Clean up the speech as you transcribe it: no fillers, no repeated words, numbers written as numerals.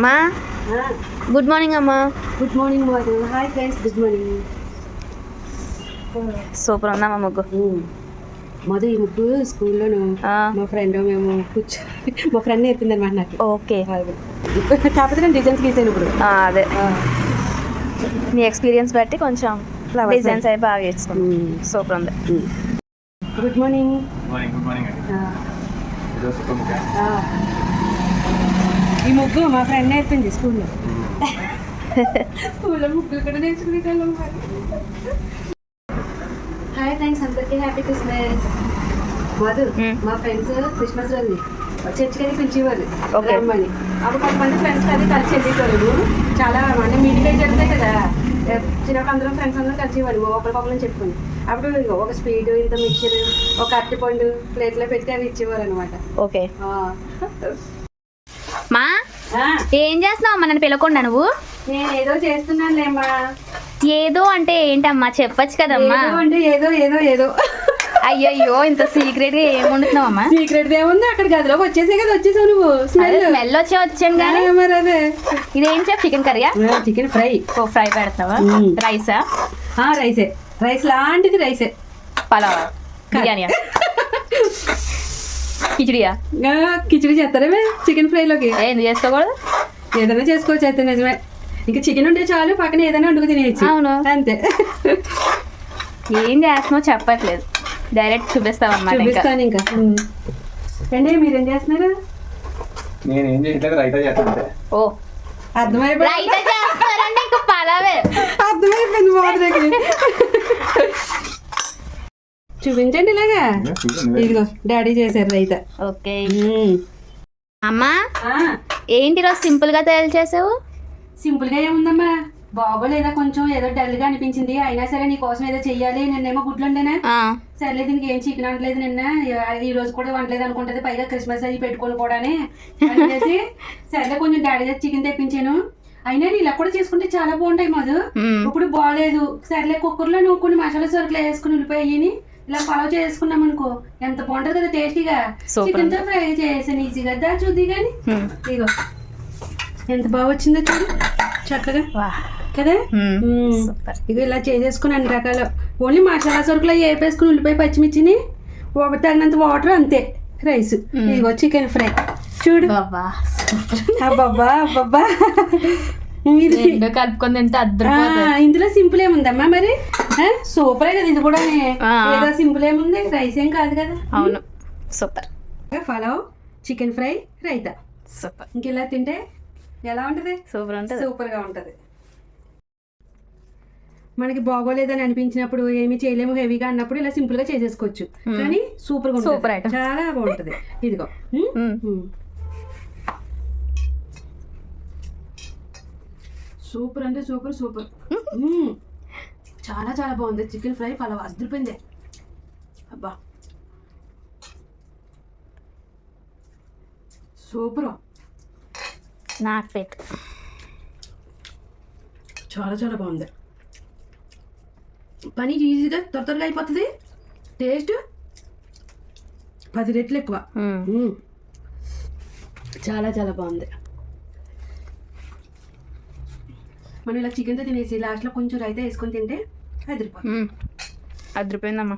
మా good morning అమ్మా. Good morning Madhu. Hi friends, good morning. Super ఉందమ్మా ముగ్గు. మధు, ఈ ముగ్గు స్కూల్లోను మా ఫ్రెండ్ మేము మా ఫ్రెండ్ నేర్పింది అనమాట నాకు. ఓకే, కాకపోతే నేను డిజైన్స్ గీసాను ఇప్పుడు. అదే మీ ఎక్స్పీరియన్స్ బట్టి కొంచెం డిజైన్స్ అవి బాగా వేసుకోండి. సూపర్ ఉంది. Good morning. ఈ ముగ్గు మా ఫ్రెండ్ నేర్పింది స్కూల్లో. స్కూల్లో ముగ్గులు కూడా నేర్చుకునేటోళ్ళం. హాయ్ ఫ్రెండ్స్, అందరికీ హ్యాపీ క్రిస్మస్. మధు, మా ఫ్రెండ్స్ క్రిస్మస్ రోజు చర్చికి అయితే పిలిచేవారు రమ్మని. అప్పుడు కొంతమంది ఫ్రెండ్స్ అది కలిసి వెళ్ళేవారు. చాలా అంటే మీటింగ్ అయితే జరుగుతాయి కదా, చిన్నప్పుడు అందరం ఫ్రెండ్స్ అందరం కలిసేవారు ఒకరికొకరిని చెప్పుకొని. అప్పుడు ఒక స్వీట్, ఇంత మిక్చర్, ఒక అరటిపండు ప్లేట్లో పెట్టి అవి ఇచ్చేవారు అనమాట. ఓకే మా ఏం చేస్తున్నావు అమ్మా? నన్ను పిలవకుండా నువ్వు. నేను ఏదో చేస్తున్నానులేమ్మా. ఏదో అంటే ఏంటమ్మా, చెప్పచ్చు కదమ్మా. అంటే ఏదో ఏదో ఏదో. అయ్యయ్యో, ఇంత సీక్రెట్ గా ఏం వండుతున్నావు అమ్మా? సీక్రెట్ ఏముంది, అక్కడ గదిలోకి వచ్చేసే కదా వచ్చేసావు నువ్వు. స్మెల్ వచ్చాను కానీ. మరి అదే ఇదేం చెప్పు, చికెన్ కర్రీయా? Chicken fry. ఓ, ఫ్రై పెడతావా? రైసా? రైసే. రైస్ లాంటిది రైసే. పలావా? బిర్యానీయా? కిచిడియా? కిచిడి చేస్తారేమే చికెన్ ఫ్రైలోకి. ఎందుకు చేసుకోకూడదు? ఏదైనా చేసుకోవచ్చు అయితే. నిజమే, ఇంకా చికెన్ ఉంటే చాలు, పక్కన ఏదైనా వండుకు తినేయచ్చు. అవును, అంతే. ఏం చేస్తున్నావు చెప్పట్లేదు, డైరెక్ట్ చూపిస్తావన్నమాట. చూపిస్తాను ఇంకా. రండి, మీరేం చేస్తున్నారు? నేనేం చేయట్లేదు, రైతా చేస్తాను. ఓ, అర్థమైపోయింది. ఇంకా పలావే అర్థమైపోయింది మోదరికి. చూపించండి ఇలాగా. ఇదిగో డాడీ చేశారు రైతా. ఓకే అమ్మా, ఏంటి రోజు సింపుల్ గా తయారు చేసావు? సింపుల్ గా ఏముందమ్మా, బాగోలేదా కొంచెం, ఏదో డల్ గా అనిపించింది. అయినా సరే నీ కోసం ఏదో చెయ్యాలి. నిన్నేమో గుడ్లు వండేనా, సర్లే దీనికి ఏం చికెన్ వండలేదు నిన్న, ఈ రోజు కూడా వండలేదు అనుకుంటది, పైగా క్రిస్మస్ అవి పెట్టుకొని కూడానే అనేసి సర్లే కొంచెం డాడీ చికెన్ తెప్పించాను. అయినా నీ ఇలా కూడా చేసుకుంటే చాలా బాగుంటాయి మధు. ఇప్పుడు బాగలేదు, సర్లే కుక్కర్లో నువ్వు కొన్ని మసాలా సరుకులు వేసుకుని ఉల్లిపాయని ఇలా పలావ్ చేసుకున్నాం అనుకో, ఎంత బాగుంటది కదా టేస్టీగా. చికెన్ తో ఫ్రై చేసాను ఈజీగా, దా చూద్ది కానీ. ఇగో ఎంత బాగా వచ్చిందో చూడు, చక్కగా కదా. ఇక ఇలా చేసేసుకుని అన్ని రకాల ఓన్లీ మసాలా సరుకులు అవి వేపేసుకుని ఉల్లిపాయ పచ్చిమిర్చిని తగినంత వాటర్, అంతే రైస్. ఇదిగో చికెన్ ఫ్రై చూడు. అబ్బబ్బా అబ్బబ్బా, కలుపుకొని తింటే ఇందులో సింపుల్ ఏముందమ్మా మరి, సూపరే కదా ఇది కూడా. ఏదో సింపుల్ ఏముంది, రైస్ ఏం కాదు కదా. అవును, super. Pulao, chicken fry, raita, super. ఇంకెలా తింటే ఎలా ఉంటది? సూపర్ ఉంటుంది, సూపర్ గా ఉంటది. మనకి బాగోలేదని అనిపించినప్పుడు, ఏమి చేయలేము హెవీగా అన్నప్పుడు ఇలా సింపుల్ గా చేసేసుకోవచ్చు. కానీ సూపర్ గా సూపర్ ఉంటుంది, చాలా బాగుంటది. ఇదిగో సూపర్ అంటే సూపర్ సూపర్. చాలా చాలా బాగుంది చికెన్ ఫ్రై. పలావ్ అదిరిపోయింది. అబ్బా సూపర్. నాకు పెట్టు. చాలా చాలా బాగుంది. పని ఈజీగా త్వరగా అయిపోతుంది, టేస్ట్ 10 రెట్లు ఎక్కువ. చాలా చాలా బాగుంది. మనం ఇలా చికెన్తో తినేసి లాస్ట్లో కొంచెం రైతా వేసుకొని తింటే అదిరిపోతుంది. అదిరిపోయిందమ్మా.